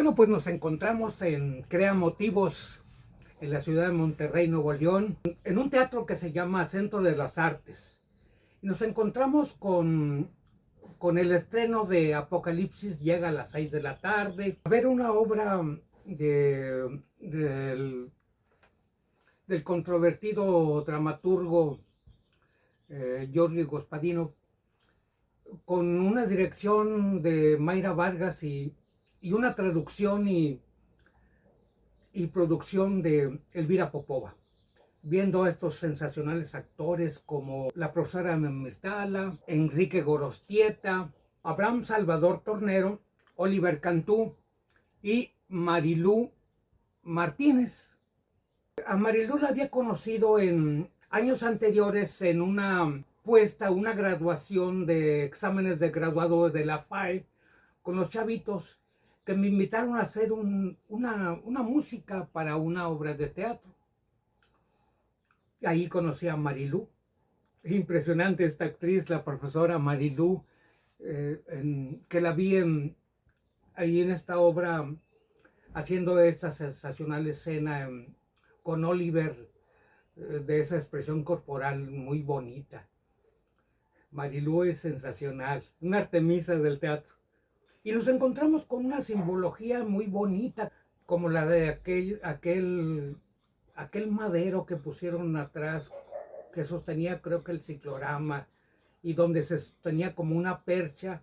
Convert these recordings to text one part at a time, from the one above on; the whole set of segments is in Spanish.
Bueno, pues nos encontramos en Crea Motivos, en la ciudad de Monterrey, Nuevo León, en un teatro que se llama Centro de las Artes. Y nos encontramos con el estreno de Apocalipsis, llega a las 6 de la tarde, a ver una obra del controvertido dramaturgo Giorgio Gasparino, con una dirección de Mayra Vargas y una traducción y producción de Elvira Popova. Viendo a estos sensacionales actores como la profesora Mirtala, Enrique Gorostieta, Abraham Salvador Tornero, Oliver Cantú y Marilú Martínez. A Marilú la había conocido en años anteriores en una graduación de exámenes de graduado de la FAE con los chavitos que me invitaron a hacer una música para una obra de teatro. Y ahí conocí a Marilú. Impresionante esta actriz, la profesora Marilú, que la vi ahí en esta obra haciendo esta sensacional escena con Oliver, de esa expresión corporal muy bonita. Marilú es sensacional, una Artemisa del teatro. Y nos encontramos con una simbología muy bonita, como la de aquel madero que pusieron atrás, que sostenía creo que el ciclorama, y donde se sostenía como una percha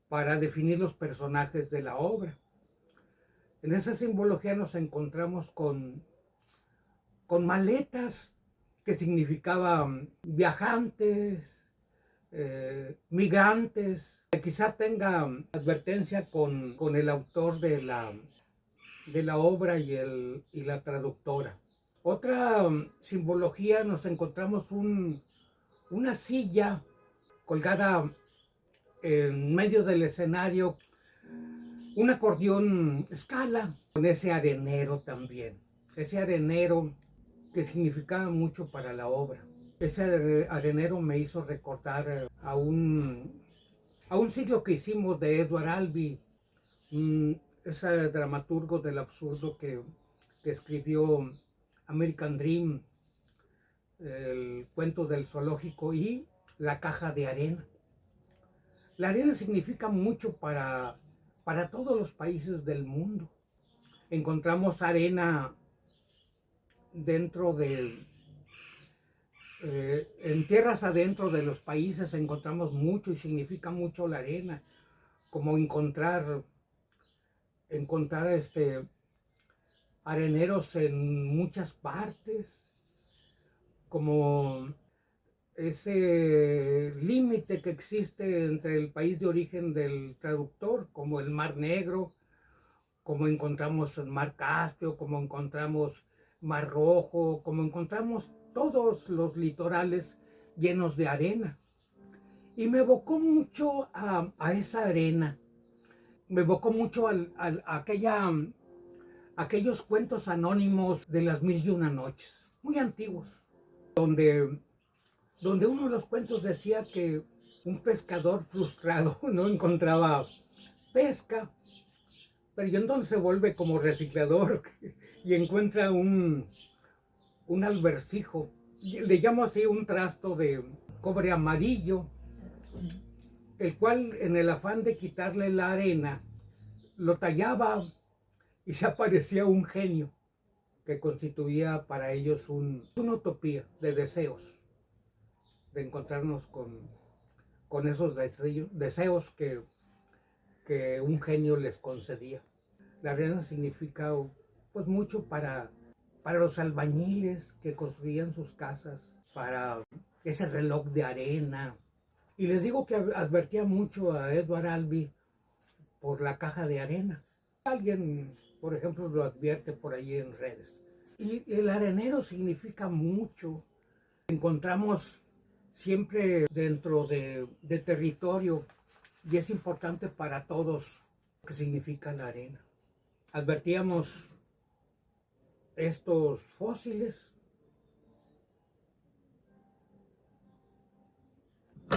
para definir los personajes de la obra. En esa simbología nos encontramos con maletas que significaban viajantes, migrantes. Quizá tenga advertencia con el autor de la obra y la traductora. Otra simbología, nos encontramos una silla colgada en medio del escenario, un acordeón Scala, con ese arenero también. Ese arenero que significaba mucho para la obra. Ese arenero me hizo recordar a un ciclo que hicimos de Edward Albee, ese dramaturgo del absurdo que escribió American Dream, el cuento del zoológico y La caja de arena. La arena significa mucho para todos los países del mundo. Encontramos arena dentro en tierras adentro de los países encontramos mucho y significa mucho la arena, como encontrar areneros en muchas partes, como ese límite que existe entre el país de origen del traductor, como el Mar Negro, como encontramos el Mar Caspio, como encontramos Mar Rojo, como encontramos todos los litorales llenos de arena. Y me evocó mucho a esa arena, me evocó mucho a aquellos cuentos anónimos de las 1001 noches, muy antiguos, donde uno de los cuentos decía que un pescador frustrado no encontraba pesca, pero entonces se vuelve como reciclador y encuentra un albercijo, le llamo así, un trasto de cobre amarillo, el cual en el afán de quitarle la arena lo tallaba y se aparecía un genio que constituía para ellos una utopía de deseos, de encontrarnos con esos deseos que un genio les concedía. La arena significa pues mucho para los albañiles que construían sus casas, para ese reloj de arena. Y les digo que advertía mucho a Edward Albee por la caja de arena. Alguien, por ejemplo, lo advierte por ahí en redes. Y el arenero significa mucho. Encontramos siempre dentro de territorio, y es importante para todos lo que significa la arena. Advertíamos estos fósiles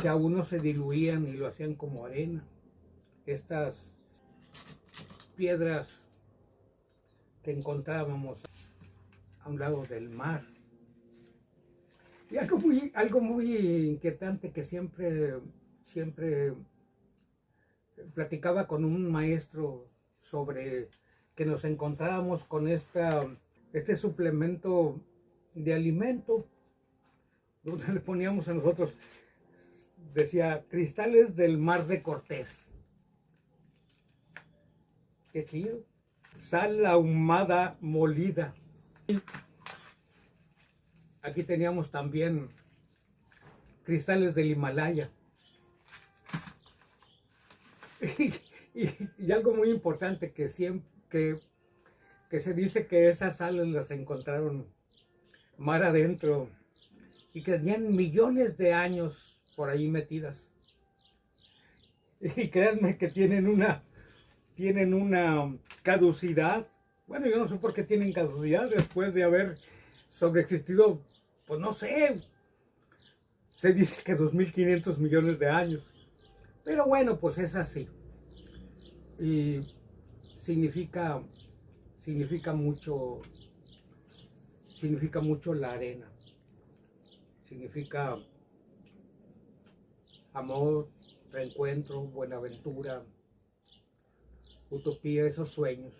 que a uno se diluían y lo hacían como arena. Estas piedras que encontrábamos a un lado del mar. Y algo muy inquietante que siempre platicaba con un maestro sobre que nos encontrábamos con este suplemento de alimento, donde le poníamos a nosotros, decía, cristales del mar de Cortés. Qué chido. Sal ahumada molida. Aquí teníamos también cristales del Himalaya. Y algo muy importante que se dice que esas sales las encontraron mar adentro y que tenían millones de años por ahí metidas. Y créanme que tienen una caducidad. Bueno, yo no sé por qué tienen caducidad después de haber sobreexistido, pues no sé, se dice que 2.500 millones de años. Pero bueno, pues es así. Y significa mucho la arena. Significa amor, reencuentro, buenaventura, utopía, esos sueños.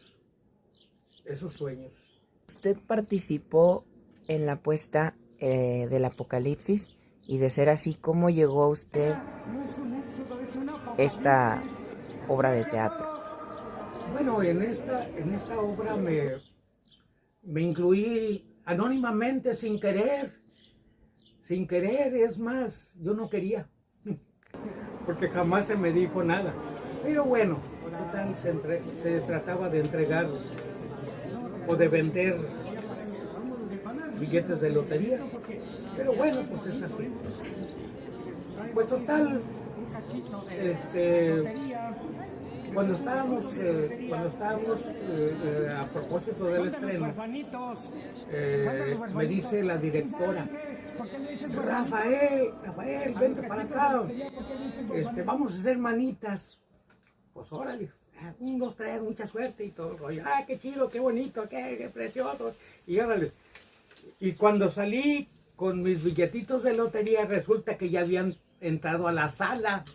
Usted participó en la puesta del Apocalipsis, y de ser así, ¿cómo llegó a usted esta obra de teatro? Bueno, en esta obra me incluí anónimamente, sin querer, es más, yo no quería, porque jamás se me dijo nada. Pero bueno, total, se trataba de entregar o de vender billetes de lotería. Pero bueno, pues es así. Pues total, cuando estábamos a propósito del estreno, me dice la directora, Rafael, vente para acá, vamos a hacer manitas. Pues órale, 1, 2, 3, mucha suerte y todo el rollo. ¡Ah, qué chido, qué bonito, qué precioso! Y órale. Y cuando salí con mis billetitos de lotería, resulta que ya habían entrado a la sala.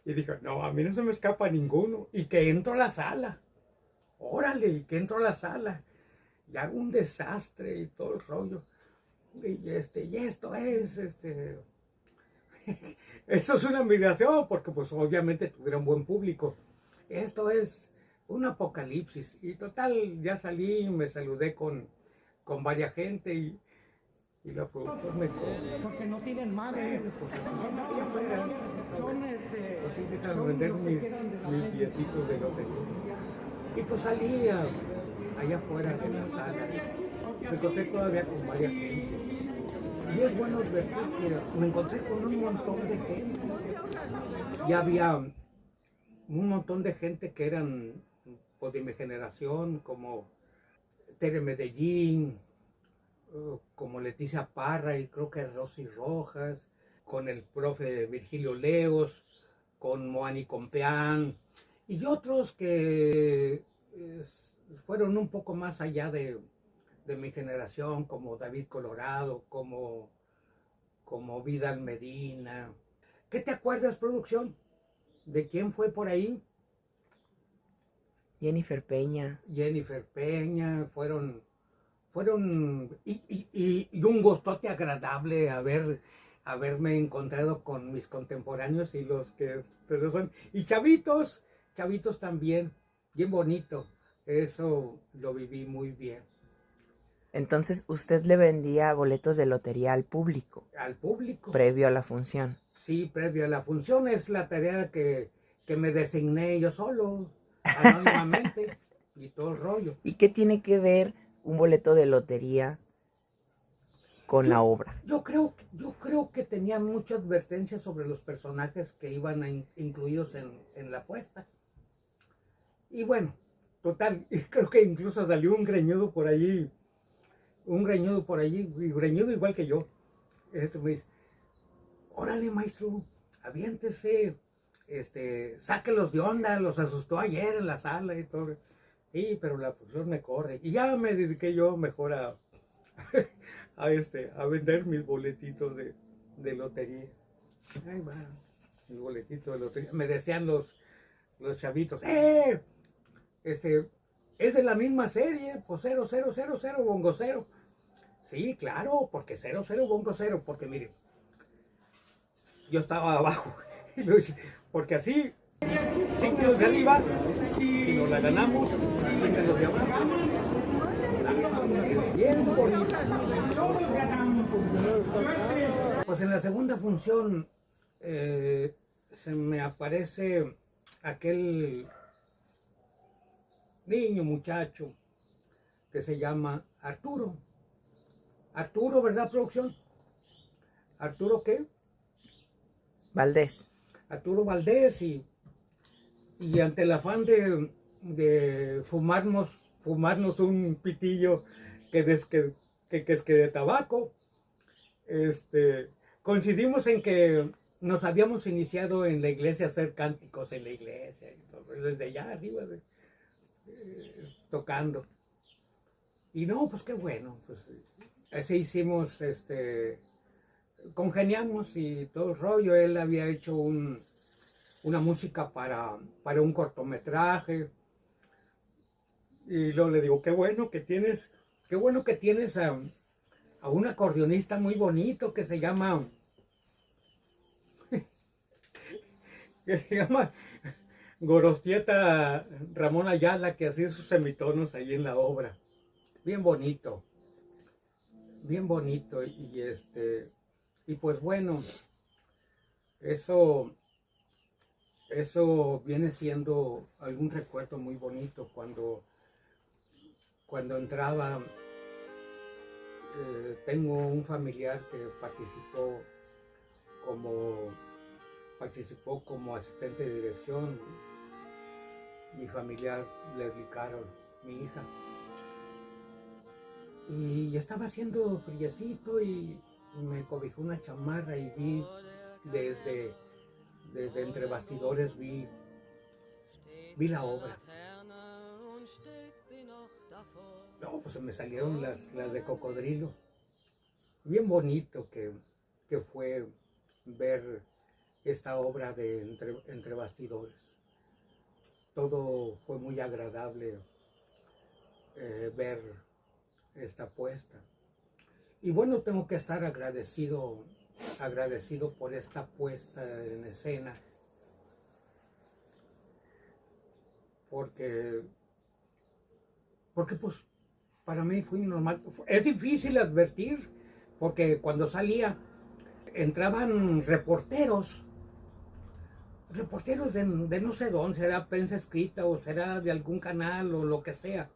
Y dije, no, a mí no se me escapa ninguno. Y que entro a la sala. Órale, y que entro a la sala. Y hago un desastre y todo el rollo. Y esto es, eso es una admiración, porque pues obviamente tuvieron buen público. Esto es un apocalipsis. Y total, ya salí, me saludé con varias gente y la producción me cobró. Porque no tienen madre. Pues así, dejan vender mis billetitos de lotería. Y pues salí allá afuera de la sala. Me encontré todavía con varias gente. Y es bueno advertir que me encontré con un montón de gente. Y había un montón de gente que eran pues, de mi generación, como Tere Medellín, como Leticia Parra y creo que Rosy Rojas, con el profe Virgilio Leos, con Moani Compeán y otros que fueron un poco más allá de mi generación, como David Colorado, como Vidal Medina. ¿Qué te acuerdas, producción? ¿De quién fue por ahí? Jennifer Peña, fueron y un gustote agradable haberme encontrado con mis contemporáneos y los que pero son, y chavitos también, bien bonito, eso lo viví muy bien. Entonces usted le vendía boletos de lotería al público. Al público. Previo a la función. Sí, previo a la función, es la tarea que me designé yo solo, anónimamente, y todo el rollo. ¿Y qué tiene que ver un boleto de lotería con la obra? Yo creo que tenían mucha advertencia sobre los personajes que iban incluidos en la puesta. Y bueno, total, creo que incluso salió un greñudo por allí, y greñudo igual que yo. Me dice, órale maestro, aviéntese, sáquelos de onda, los asustó ayer en la sala y todo. Sí, pero la función me corre. Y ya me dediqué yo mejor a vender mis boletitos de lotería. Ahí va, mis boletitos de lotería. Me decían los chavitos, es de la misma serie, pues 0000 bongo cero. Sí, claro, porque 00 bongo cero, porque mire, yo estaba abajo, y lo hice, porque así, 5 kilos de arriba, si nos la ganamos, 5 kilos de abajo. Bien bonito. Pues en la segunda función se me aparece aquel niño, muchacho, que se llama Arturo. Arturo, ¿verdad, producción? ¿Arturo qué? Valdés. Arturo Valdés, y ante el afán de fumarnos un pitillo que es que de tabaco, coincidimos en que nos habíamos iniciado en la iglesia a hacer cánticos en la iglesia, y todo, desde allá arriba, tocando. Y no, pues qué bueno, pues así hicimos, congeniamos y todo el rollo. Él había hecho una música para un cortometraje. Y luego le digo, qué bueno que tienes a un acordeonista muy bonito que se llama Gorostieta Ramón Ayala, que hacía sus semitonos ahí en la obra. Bien bonito. Bien bonito. Y pues bueno, eso viene siendo algún recuerdo muy bonito cuando entraba. Tengo un familiar que participó como asistente de dirección. Mi familiar, Leslie Carol, mi hija. Y estaba haciendo friecito y me cobijó una chamarra y vi desde entre bastidores, vi la obra. No, pues me salieron las de cocodrilo. Bien bonito que fue ver esta obra de entre bastidores. Todo fue muy agradable ver esta puesta. Y bueno, tengo que estar agradecido por esta puesta en escena, porque pues para mí fue normal. Es difícil advertir, porque cuando salía entraban reporteros de no sé dónde, será prensa escrita o será de algún canal o lo que sea.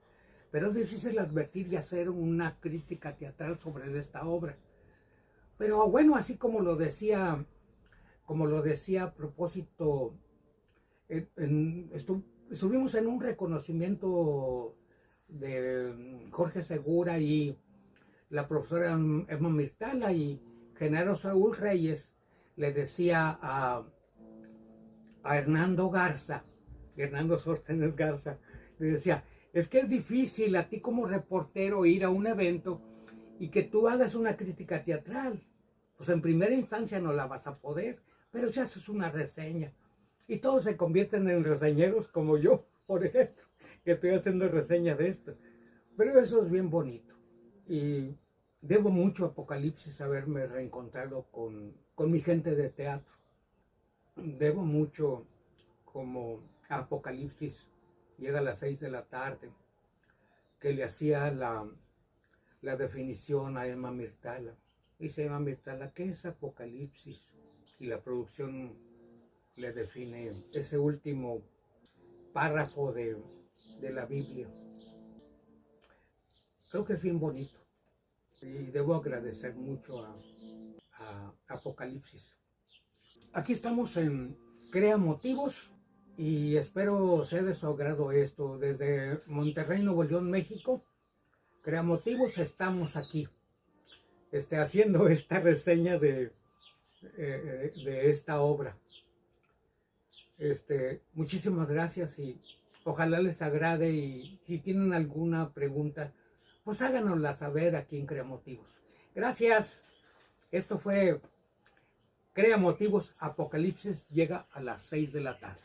Pero es difícil advertir y hacer una crítica teatral sobre esta obra. Pero bueno, así como lo decía a propósito, estuvimos en un reconocimiento de Jorge Segura y la profesora Emma Mirtala, y Genaro Saúl Reyes le decía a Hernando Sóstenes Garza, le decía, es que es difícil a ti como reportero ir a un evento y que tú hagas una crítica teatral. Pues en primera instancia no la vas a poder, pero si haces una reseña, y todos se convierten en reseñeros como yo, por ejemplo, que estoy haciendo reseña de esto. Pero eso es bien bonito. Y debo mucho a Apocalipsis haberme reencontrado con mi gente de teatro. Debo mucho como a Apocalipsis llega a las 6 de la tarde, que le hacía la definición a Emma Mirtala. Dice Emma Mirtala, ¿qué es Apocalipsis? Y la producción le define ese último párrafo de la Biblia. Creo que es bien bonito y debo agradecer mucho a Apocalipsis. Aquí estamos en Crea Motivos y espero sea de su agrado esto. Desde Monterrey, Nuevo León, México, Crea Motivos, estamos aquí haciendo esta reseña de esta obra. Muchísimas gracias y ojalá les agrade, y si tienen alguna pregunta, pues háganosla saber aquí en Crea Motivos. Gracias. Esto fue Crea Motivos. Apocalipsis llega a las 6 de la tarde.